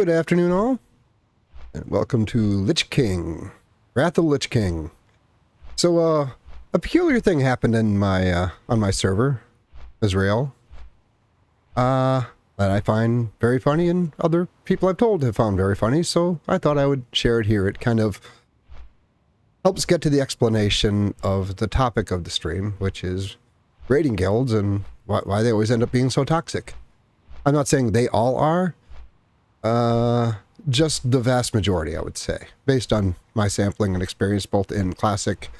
Good afternoon, all, and welcome to Lich King, Wrath of Lich King. So, a peculiar thing happened in my on my server, Israel, that I find very funny, and other people I've told have found very funny. So I thought I would share it here. It kind of helps get to the explanation of the topic of the stream, which is raiding guilds and why they always end up being so toxic. I'm not saying they all are. Just the vast majority, I would say, based on my sampling and experience both in classic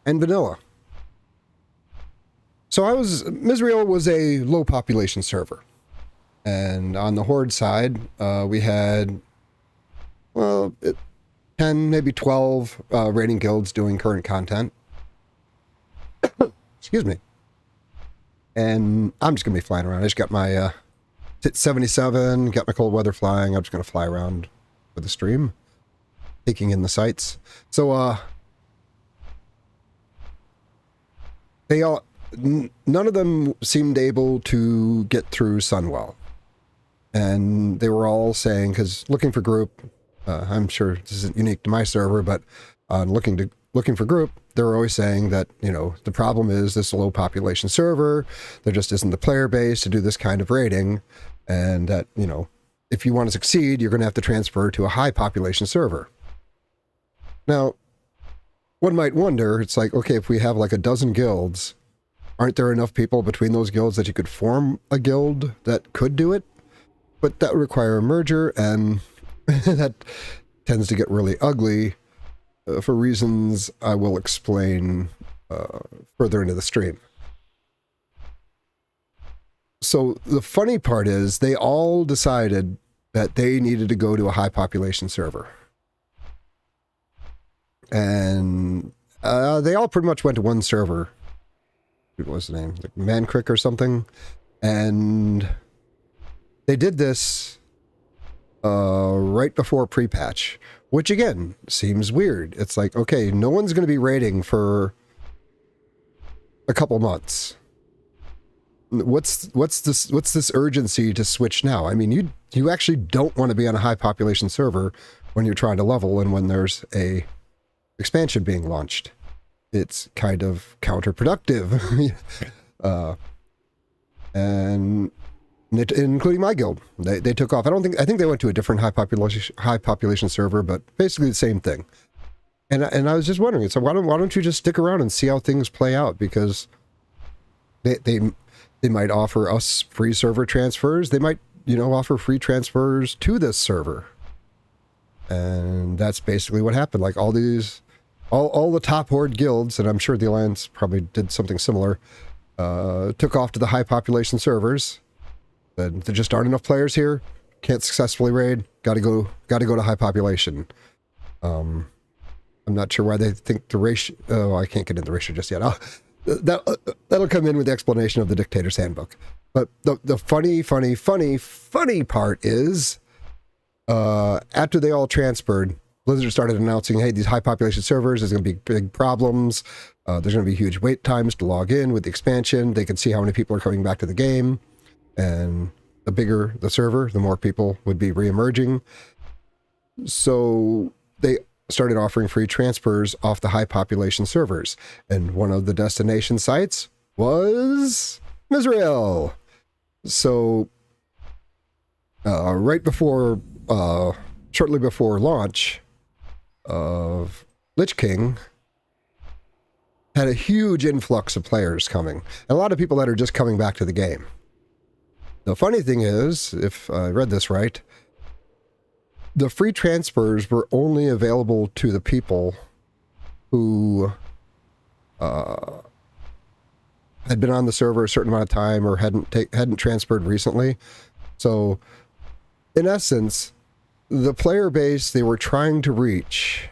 and vanilla. So Misrael was a low population server. And on the Horde side, we had, well, 10, maybe 12 raiding guilds doing current content. Excuse me. And I'm just going to be flying around. I just got my 77, got my cold weather flying. I'm just going to fly around with the stream, taking in the sights. So, none of them seemed able to get through Sunwell. And they were all saying, because looking for group, I'm sure this isn't unique to my server, but looking for group, they were always saying that, you know, the problem is this low population server, there just isn't the player base to do this kind of raiding. And that, you know, if you want to succeed, you're going to have to transfer to a high population server. Now, one might wonder, it's like, okay, if we have like a dozen guilds, aren't there enough people between those guilds that you could form a guild that could do it? But that would require a merger, and that tends to get really ugly for reasons I will explain further into the stream. So the funny part is they all decided that they needed to go to a high population server. And they all pretty much went to one server. What was the name? Like Mancrick or something. And they did this right before pre-patch, which again seems weird. It's like, okay, no one's going to be raiding for a couple months. What's this urgency to switch now? I mean, you actually don't want to be on a high population server when you're trying to level and when there's a expansion being launched. It's kind of counterproductive. And including my guild, they took off. I think they went to a different high population server, but basically the same thing. And I was just wondering, so why don't you just stick around and see how things play out? Because they might offer us free server transfers. They might, you know, offer free transfers to this server. And that's basically what happened. Like all the top Horde guilds, and I'm sure the Alliance probably did something similar, took off to the high population servers. And there just aren't enough players here. Can't successfully raid. Got to go to high population. I'm not sure why they think the ratio. Oh, I can't get into the ratio just yet. That'll come in with the explanation of the Dictator's Handbook. But the funny part is, after they all transferred, Blizzard started announcing, hey, these high population servers, there's going to be big problems. There's going to be huge wait times to log in with the expansion. They can see how many people are coming back to the game. And the bigger the server, the more people would be re-emerging. So they started offering free transfers off the high population servers. And one of the destination sites was Misrael. So shortly before launch of Lich King, had a huge influx of players coming. And a lot of people that are just coming back to the game. The funny thing is, if I read this right, the free transfers were only available to the people who had been on the server a certain amount of time or hadn't transferred recently. So, in essence, the player base they were trying to reach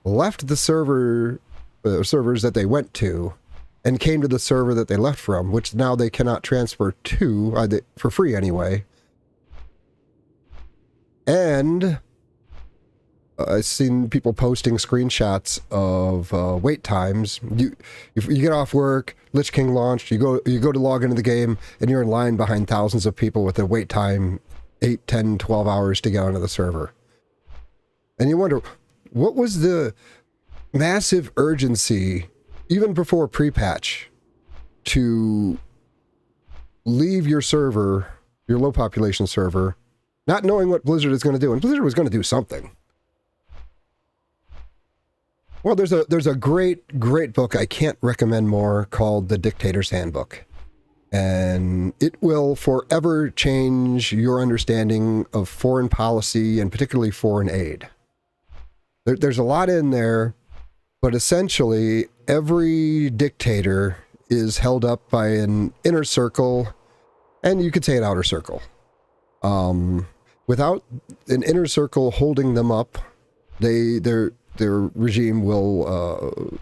left the servers that they went to and came to the server that they left from, which now they cannot transfer to, for free anyway. And I've seen people posting screenshots of wait times. You get off work, Lich King launched, you go to log into the game, and you're in line behind thousands of people with a wait time 8, 10, 12 hours to get onto the server. And you wonder, what was the massive urgency, even before pre-patch, to leave your server, your low population server, not knowing what Blizzard is going to do? And Blizzard was going to do something. Well, there's a great book I can't recommend more called The Dictator's Handbook. And it will forever change your understanding of foreign policy and particularly foreign aid. There's a lot in there, but essentially every dictator is held up by an inner circle, and you could say an outer circle. Without an inner circle holding them up, their regime will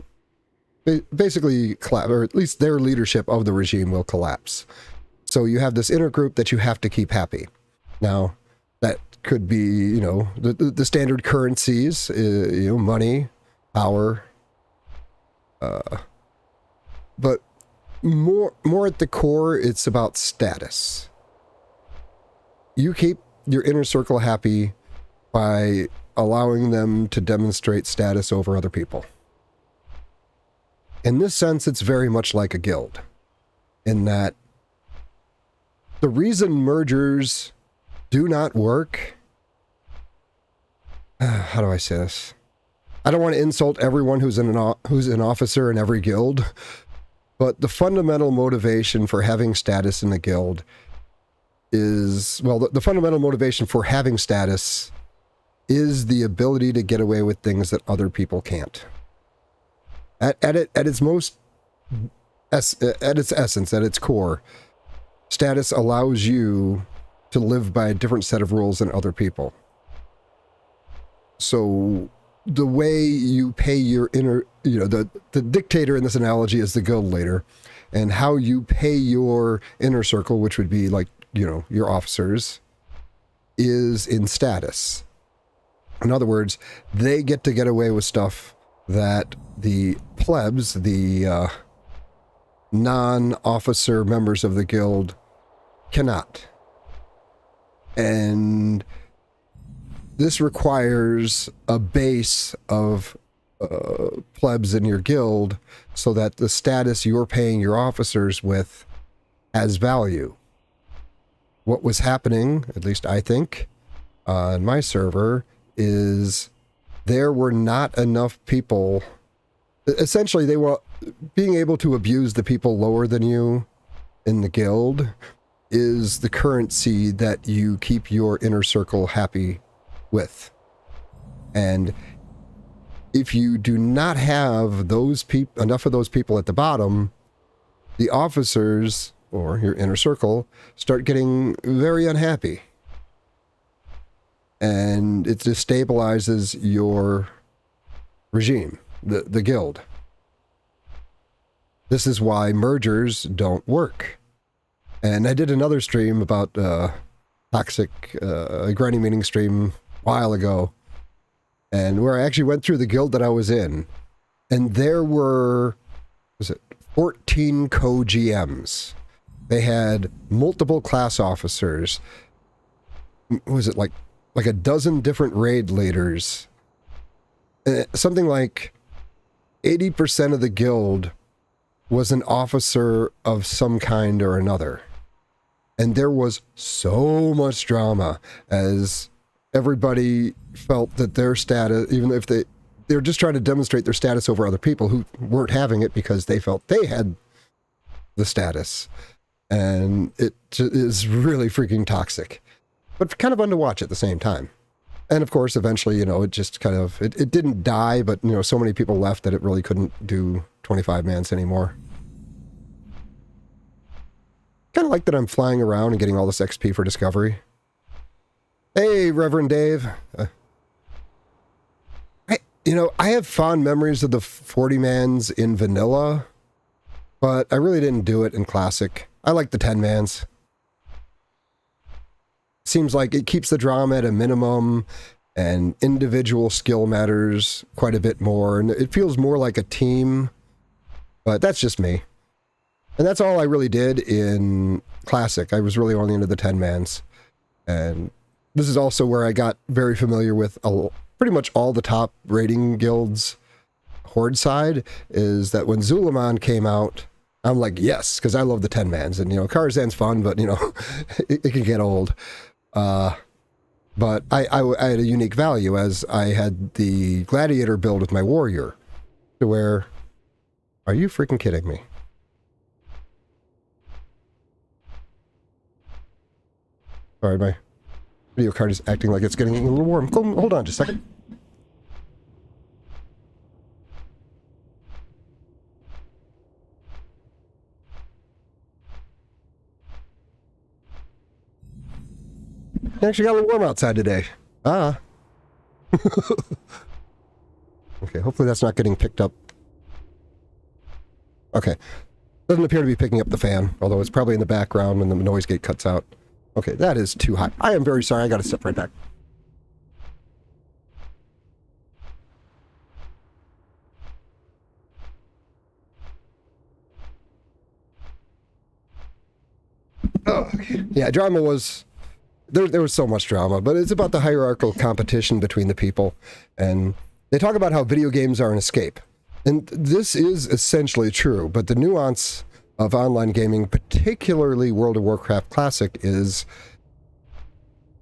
basically collapse, or at least their leadership of the regime will collapse. So you have this inner group that you have to keep happy. Now, that could be, you know, the standard currencies, you know, money, power, but more at the core, it's about status. You keep your inner circle happy by allowing them to demonstrate status over other people. In this sense, it's very much like a guild, in that the reason mergers do not work... how do I say this? I don't want to insult everyone who's an officer in every guild, but the fundamental motivation for having status in a guild is... well, the fundamental motivation for having status is the ability to get away with things that other people can't. At its essence, at its core, status allows you to live by a different set of rules than other people. So the way you pay your inner, you know, the dictator in this analogy is the guild leader, and how you pay your inner circle, which would be like, you know, your officers, is in status. In other words, they get to get away with stuff that the plebs, the non-officer members of the guild, cannot. And this requires a base of plebs in your guild so that the status you're paying your officers with has value. What was happening, at least I think, on my server, is there were not enough people. Essentially, they were being able to abuse the people lower than you in the guild is the currency that you keep your inner circle happy with. And if you do not have those enough of those people at the bottom, the officers or your inner circle start getting very unhappy. And it destabilizes your regime, the guild. This is why mergers don't work. And I did another stream about toxic, a grinding meeting stream a while ago, and where I actually went through the guild that I was in, and there were, 14 co-GMs. They had multiple class officers. Was it like a dozen different raid leaders? Something like 80% of the guild was an officer of some kind or another. And there was so much drama as everybody felt that their status, even if they're just trying to demonstrate their status over other people who weren't having it because they felt they had the status. And it is really freaking toxic, but kind of fun to watch at the same time. And of course, eventually, you know, it just kind of, it didn't die, but, you know, so many people left that it really couldn't do 25 mans anymore. Kind of like that I'm flying around and getting all this XP for discovery. Hey, Reverend Dave. I have fond memories of the 40 mans in vanilla, but I really didn't do it in classic. I like the 10 mans. Seems like it keeps the drama at a minimum, and individual skill matters quite a bit more, and it feels more like a team, but that's just me. And that's all I really did in classic. I was really only into the 10 mans. And this is also where I got very familiar with pretty much all the top rating guilds horde side, is that when Zulaman came out, I'm like, yes, because I love the 10-mans. And, Karzan's fun, but, it can get old. But I had a unique value, as I had the gladiator build with my warrior, to where, are you freaking kidding me? Sorry, my video card is acting like it's getting a little warm. Hold on just a second. It actually got a little warm outside today. Okay, hopefully that's not getting picked up. Okay. Doesn't appear to be picking up the fan, although it's probably in the background when the noise gate cuts out. Okay, that is too hot. I am very sorry. I gotta step right back. Oh, okay. Yeah, drama was... There was so much drama, but it's about the hierarchical competition between the people. And they talk about how video games are an escape. And this is essentially true, but the nuance of online gaming, particularly World of Warcraft Classic, is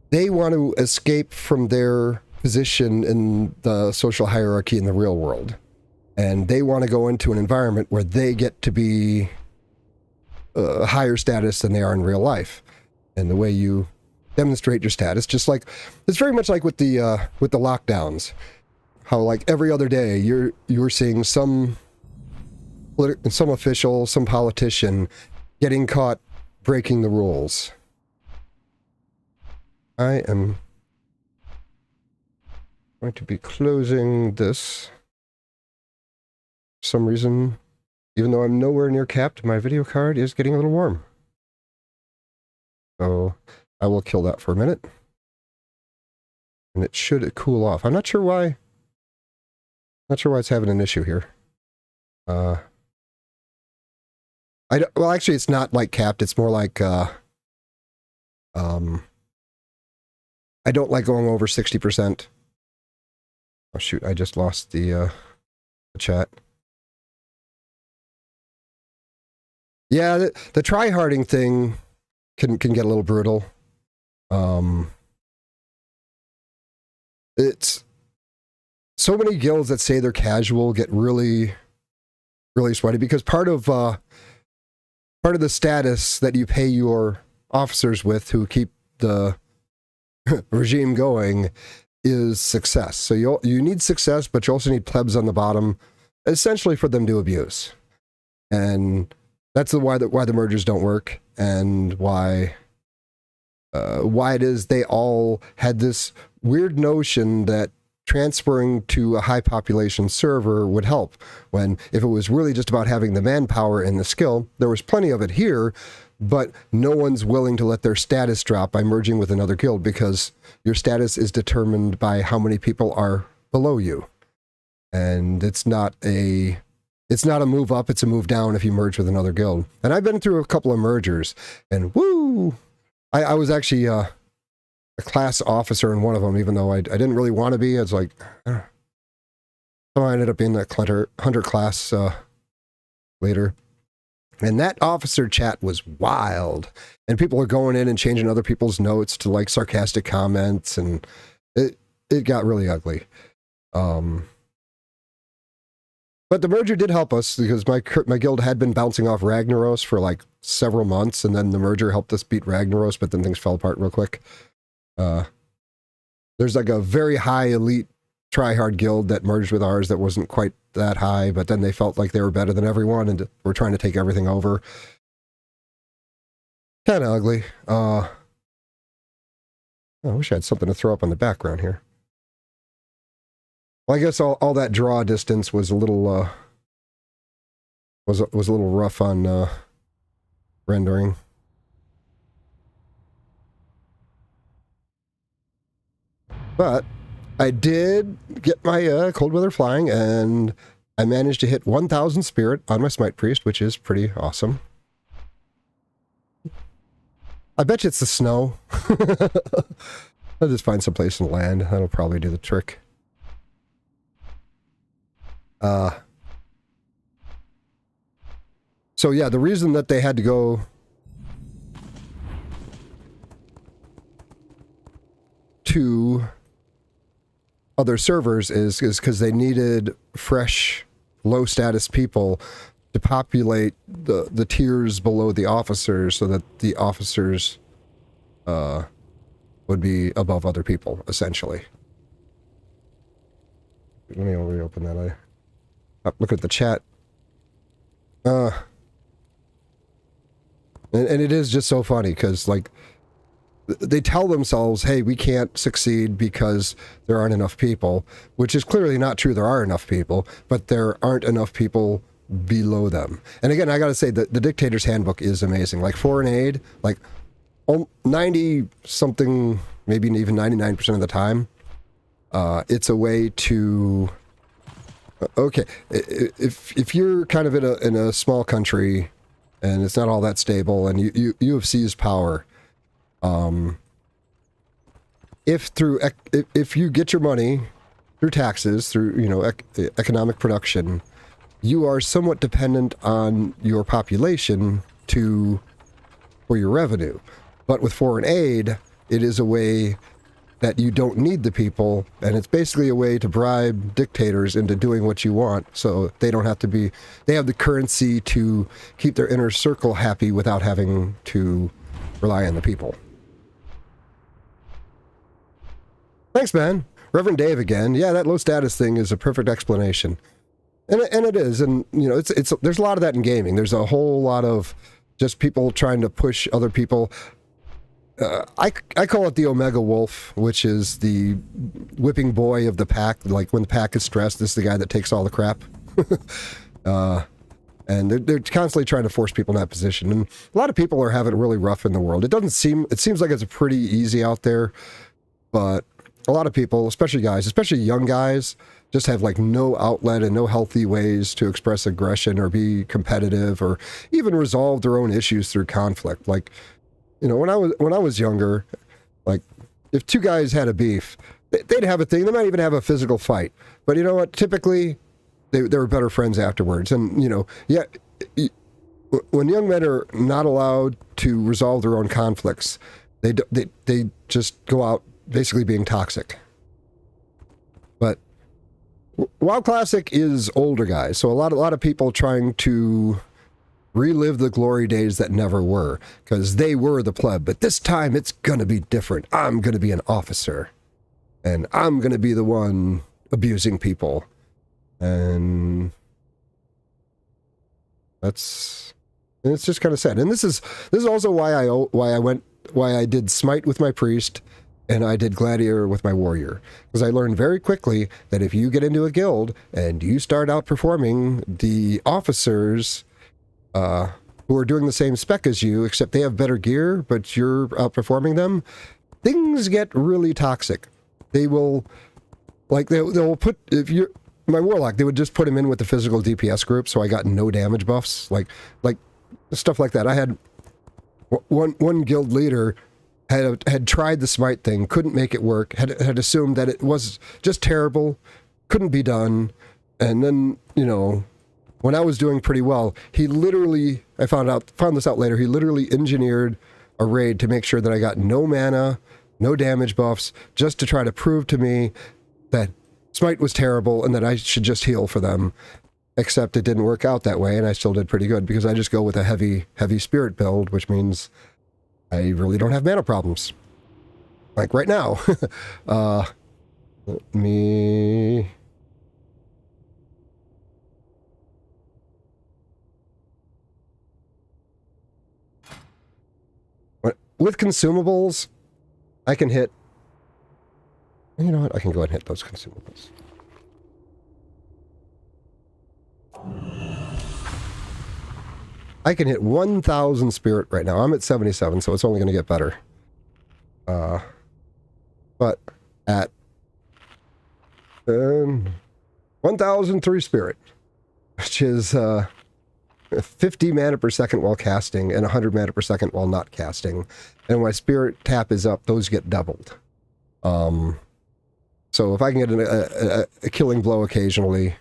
they want to escape from their position in the social hierarchy in the real world. And they want to go into an environment where they get to be higher status than they are in real life. And the way you demonstrate your status, just like, it's very much like with the lockdowns, how like every other day you're seeing some official, some politician getting caught breaking the rules. I am going to be closing this. For some reason, even though I'm nowhere near capped, my video card is getting a little warm. So I will kill that for a minute. And it should cool off. I'm not sure why. Not sure why it's having an issue here. Well, actually, it's not like capped. It's more like, I don't like going over 60%. Oh, shoot. I just lost the chat. Yeah, the try-harding thing can get a little brutal. It's so many guilds that say they're casual get really, really sweaty, because part of the status that you pay your officers with, who keep the regime going, is success. So you need success, but you also need plebs on the bottom, essentially for them to abuse. And that's why the mergers don't work, and why it is they all had this weird notion that transferring to a high population server would help, when if it was really just about having the manpower and the skill, there was plenty of it here, but no one's willing to let their status drop by merging with another guild, because your status is determined by how many people are below you. And it's not a move up, it's a move down if you merge with another guild. And I've been through a couple of mergers, and woo! I was actually a class officer in one of them, even though I didn't really want to be. I was like, so I ended up being the hunter class later. And that officer chat was wild. And people are going in and changing other people's notes to like sarcastic comments, and it got really ugly. But the merger did help us, because my guild had been bouncing off Ragnaros for like several months, and then the merger helped us beat Ragnaros, but then things fell apart real quick. There's like a very high elite try-hard guild that merged with ours that wasn't quite that high, but then they felt like they were better than everyone and were trying to take everything over. Kind of ugly. I wish I had something to throw up on the background here. Well, I guess all that draw distance was a little was a little rough on rendering. But I did get my cold weather flying, and I managed to hit 1,000 spirit on my smite priest, which is pretty awesome. I bet you it's the snow. I'll just find some place in land. That'll probably do the trick. So yeah, the reason that they had to go to other servers is because they needed fresh, low-status people to populate the tiers below the officers so that the officers would be above other people, essentially. Let me reopen that. Look at the chat. And it is just so funny because, like, they tell themselves, hey, we can't succeed because there aren't enough people, which is clearly not true. There are enough people, but there aren't enough people below them. And again, I got to say that the Dictator's Handbook is amazing. Like, foreign aid, like 90-something, maybe even 99% of the time, it's a way to... Okay, if you're kind of in a small country and it's not all that stable and you have seized power, if you get your money through taxes, through economic production, you are somewhat dependent on your population for your revenue. But with foreign aid, it is a way that you don't need the people, and it's basically a way to bribe dictators into doing what you want, so they don't have to be... They have the currency to keep their inner circle happy without having to rely on the people. Thanks, man. Reverend Dave again. Yeah, that low status thing is a perfect explanation. And it is, and it's there's a lot of that in gaming. There's a whole lot of just people trying to push other people. I call it the Omega Wolf, which is the whipping boy of the pack. Like, when the pack is stressed, this is the guy that takes all the crap. And they're constantly trying to force people in that position. And a lot of people are having it really rough in the world. It seems like it's pretty easy out there, but a lot of people, especially young guys, just have like no outlet and no healthy ways to express aggression or be competitive or even resolve their own issues through conflict. Like, when I was younger, like, if two guys had a beef, they'd have a thing. They might even have a physical fight. But you know what? Typically, they were better friends afterwards. And, when young men are not allowed to resolve their own conflicts, they just go out basically being toxic. But WoW Classic is older guys, so a lot of people trying to relive the glory days that never were, because they were the pleb, but this time it's gonna be different. I'm gonna be an officer, and I'm gonna be the one abusing people, and it's just kind of sad. And this is also why I did Smite with my priest, and I did Gladiator with my warrior, because I learned very quickly that if you get into a guild and you start outperforming the officers who are doing the same spec as you, except they have better gear, but you're outperforming them, things get really toxic. They will, like, they'll put, if you're, my warlock, they would just put him in with the physical DPS group, so I got no damage buffs, like stuff like that. I had one guild leader had tried the smite thing, couldn't make it work, had assumed that it was just terrible, couldn't be done, and then, when I was doing pretty well, he literally, I found this out later, he literally engineered a raid to make sure that I got no mana, no damage buffs, just to try to prove to me that Smite was terrible and that I should just heal for them. Except it didn't work out that way, and I still did pretty good, because I just go with a heavy spirit build, which means I really don't have mana problems. Like right now. Let me... With consumables, I can hit... You know what? I can go ahead and hit those consumables. I can hit 1,000 spirit right now. I'm at 77, so it's only going to get better. But at 1,003 spirit, which is 50 mana per second while casting and 100 mana per second while not casting. And when my spirit tap is up, those get doubled. So if I can get a killing blow occasionally,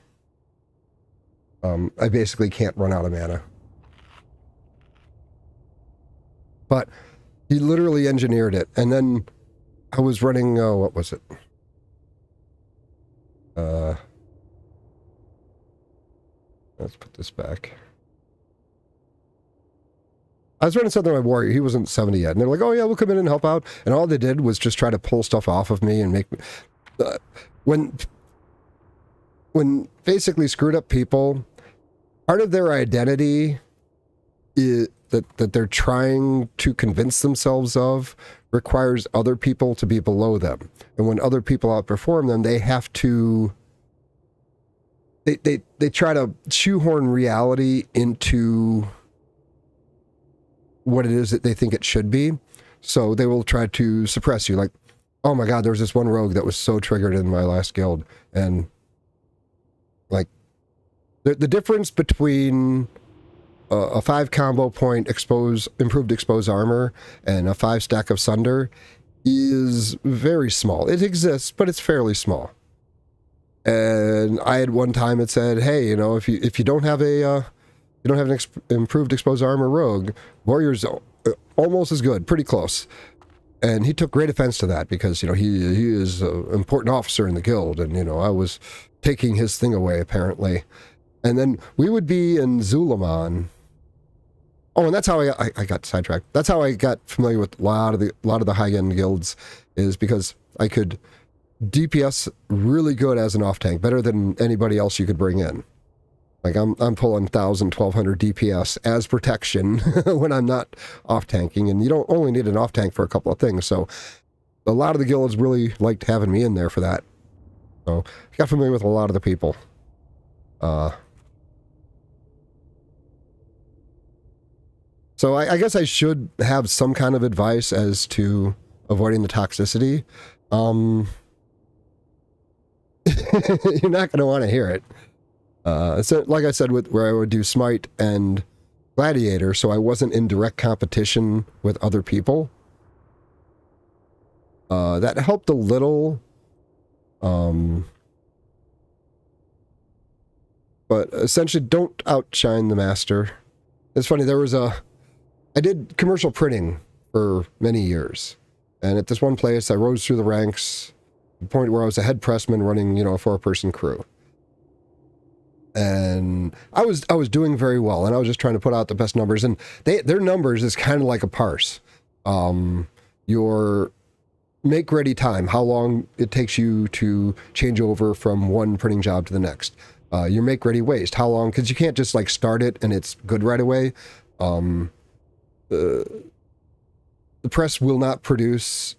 I basically can't run out of mana. But he literally engineered it. And then I was running, what was it? Let's put this back. I was running Southern Warrior. He wasn't 70 yet. And they're like, oh yeah, we'll come in and help out. And all they did was just try to pull stuff off of me and make me... when basically screwed up people, part of their identity is that they're trying to convince themselves of requires other people to be below them. And when other people outperform them, they have to... They try to shoehorn reality into what it is that they think it should be. So they will try to suppress you. Like, oh my God, there was this one rogue that was so triggered in my last guild. And like the difference between a 5 combo point improved expose armor and a 5 stack of sunder is very small. It exists, but it's fairly small. And I had one time it said, hey, you know, if you don't have an improved exposed armor rogue, warrior's almost as good, pretty close. And he took great offense to that because, you know, he is an important officer in the guild, and, you know, I was taking his thing away apparently. And then we would be in Zulaman. Oh, and that's how I got sidetracked. That's how I got familiar with a lot of the high-end guilds, is because I could DPS really good as an off-tank, better than anybody else you could bring in. Like, I'm pulling 1,000, 1,200 DPS as protection when I'm not off-tanking, and you don't only need an off-tank for a couple of things, so a lot of the guilds really liked having me in there for that. So, I got familiar with a lot of the people. So I guess I should have some kind of advice as to avoiding the toxicity. You're not going to want to hear it. So like I said, where I would do Smite and Gladiator, so I wasn't in direct competition with other people. That helped a little. But essentially, don't outshine the master. It's funny, I did commercial printing for many years. And at this one place, I rose through the ranks, to the point where I was a head pressman running, you know, a 4-person crew. And I was doing very well, and I was just trying to put out the best numbers. And their numbers is kind of like a parse. Your make-ready time, how long it takes you to change over from one printing job to the next. Your make-ready waste, how long, because you can't just like start it and it's good right away. The press will not produce,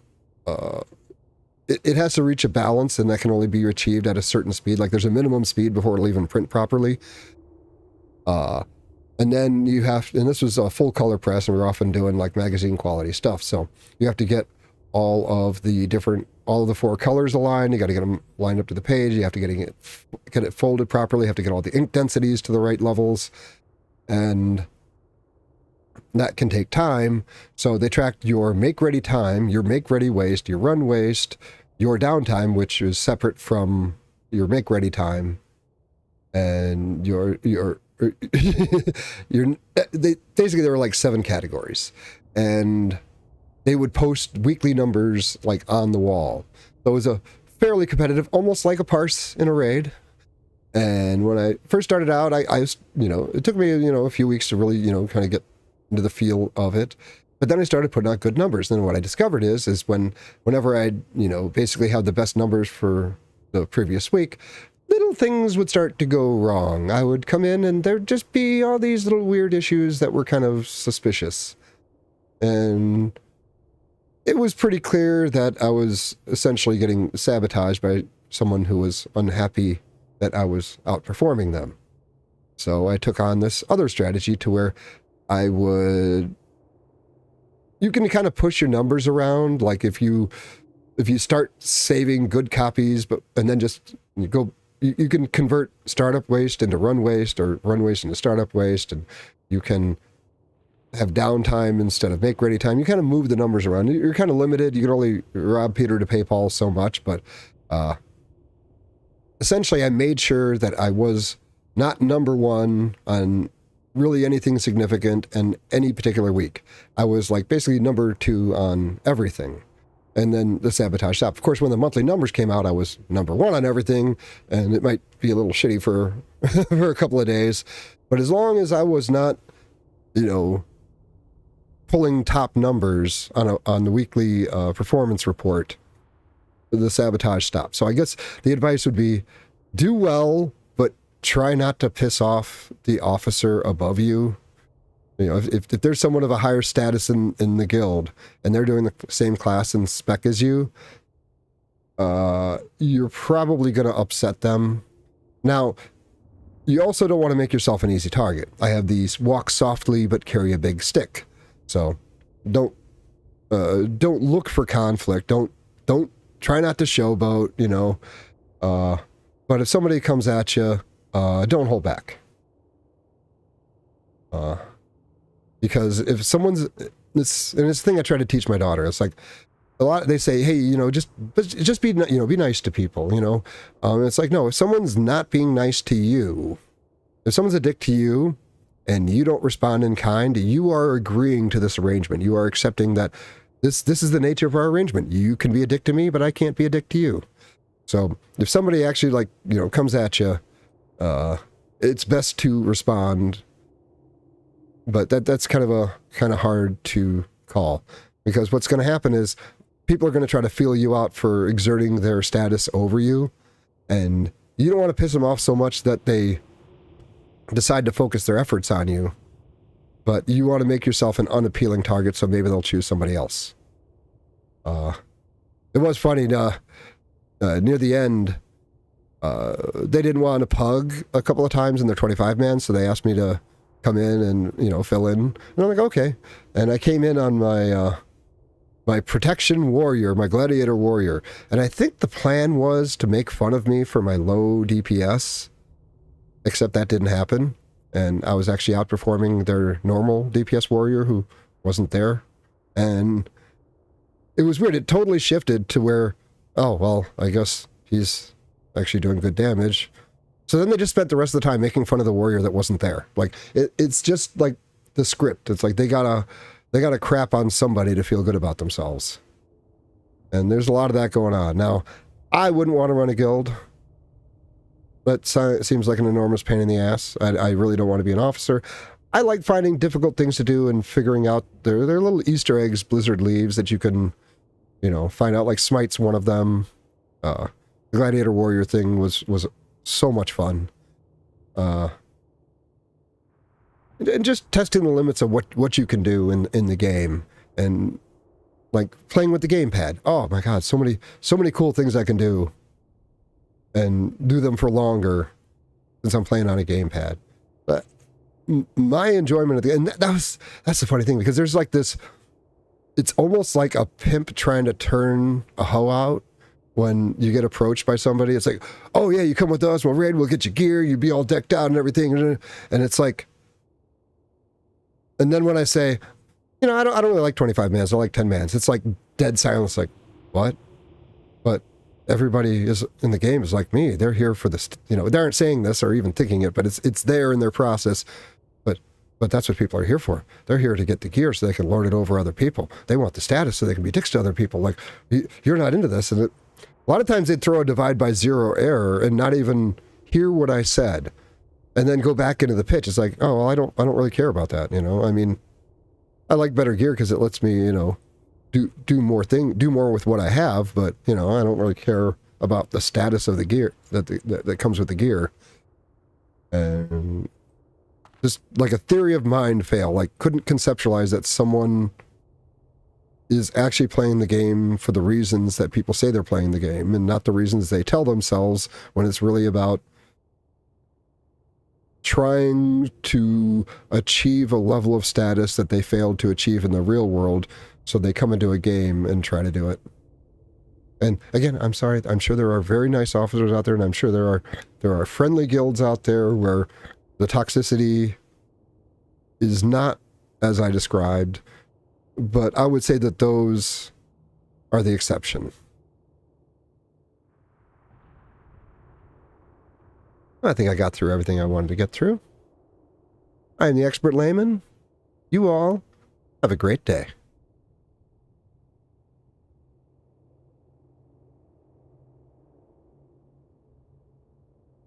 it has to reach a balance, and that can only be achieved at a certain speed. Like, there's a minimum speed before it'll even print properly. And then you have, and this was a full color press, and we were often doing like magazine quality stuff. So you have to get all of the 4 colors aligned. You got to get them lined up to the page. You have to get it folded properly. You have to get all the ink densities to the right levels. And that can take time. So they tracked your make-ready time, your make-ready waste, your run waste, your downtime, which is separate from your make-ready time, and basically there were like 7 categories, and they would post weekly numbers like on the wall. So it was a fairly competitive, almost like a parse in a raid. And when I first started out, I you know, it took me, you know, a few weeks to really, you know, kind of get into the feel of it. But then I started putting out good numbers. And then what I discovered is whenever I, you know, basically had the best numbers for the previous week, little things would start to go wrong. I would come in and there'd just be all these little weird issues that were kind of suspicious. And it was pretty clear that I was essentially getting sabotaged by someone who was unhappy that I was outperforming them. So I took on this other strategy to where you can kind of push your numbers around. Like if you start saving good copies, and then just you go you can convert startup waste into run waste, or run waste into startup waste, and you can have downtime instead of make ready time. You kind of move the numbers around. You're kind of limited. You can only rob Peter to pay Paul so much, but essentially I made sure that I was not number one on really anything significant in any particular week. I was like basically number two on everything. And then the sabotage stopped. Of course, when the monthly numbers came out, I was number one on everything, and it might be a little shitty for for a couple of days. But as long as I was not, pulling top numbers on the weekly performance report, the sabotage stopped. So I guess the advice would be do well, but try not to piss off the officer above you. If there's someone of a higher status in the guild and they're doing the same class and spec as you, you're probably going to upset them. Now, you also don't want to make yourself an easy target. I have these walk softly but carry a big stick. So don't look for conflict. Don't try not to showboat, but if somebody comes at you, don't hold back. Because if someone's, it's the thing I try to teach my daughter. It's like a lot, they say, hey, just be nice to people, it's like, no, if someone's not being nice to you, if someone's a dick to you and you don't respond in kind, you are agreeing to this arrangement. You are accepting that this is the nature of our arrangement. You can be a dick to me, but I can't be a dick to you. So if somebody actually comes at you, it's best to respond. But that's kind of hard to call, because what's going to happen is people are going to try to feel you out for exerting their status over you, and you don't want to piss them off so much that they decide to focus their efforts on you, but you want to make yourself an unappealing target, so maybe they'll choose somebody else. It was funny, near the end, they didn't want a pug a couple of times in their 25-man, so they asked me to come in and, fill in. And I'm like, okay. And I came in on my protection warrior, my gladiator warrior. And I think the plan was to make fun of me for my low DPS, except that didn't happen. And I was actually outperforming their normal DPS warrior who wasn't there. And it was weird. It totally shifted to where, oh, well, I guess he's actually doing good damage. So then they just spent the rest of the time making fun of the warrior that wasn't there. Like it's just like the script. It's like they gotta crap on somebody to feel good about themselves. And there's a lot of that going on. Now, I wouldn't want to run a guild. That seems like an enormous pain in the ass. I really don't want to be an officer. I like finding difficult things to do and figuring out there are little Easter eggs Blizzard leaves that you can, find out. Like Smite's one of them. The Gladiator Warrior thing was so much fun. And just testing the limits of what you can do in the game, and like playing with the gamepad. Oh my god, so many cool things I can do, and do them for longer since I'm playing on a gamepad. But my enjoyment of the game, and that's the funny thing, because there's like this, it's almost like a pimp trying to turn a hoe out. When you get approached by somebody, it's like, oh yeah, you come with us, we'll raid, we'll get you gear, you'd be all decked out and everything. And it's like, and then when I say, I don't really like 25 mans, I like 10 mans. It's like dead silence, like, what? But everybody is in the game is like me. They're here for this, they aren't saying this or even thinking it, but it's there in their process. But that's what people are here for. They're here to get the gear so they can lord it over other people. They want the status so they can be dicks to other people. Like, you're not into this. And a lot of times they'd throw a divide by zero error and not even hear what I said, and then go back into the pitch. It's like, oh, well, I don't really care about that. I mean, I like better gear because it lets me, do more with what I have. But I don't really care about the status of the gear that comes with the gear. And just like a theory of mind fail, like couldn't conceptualize that someone is actually playing the game for the reasons that people say they're playing the game, and not the reasons they tell themselves, when it's really about trying to achieve a level of status that they failed to achieve in the real world, so they come into a game and try to do it. And again, I'm sorry. I'm sure there are very nice officers out there, and I'm sure there are friendly guilds out there where the toxicity is not as I described, but I would say that those are the exception. I think I got through everything I wanted to get through. I am the Expert Layman. You all have a great day.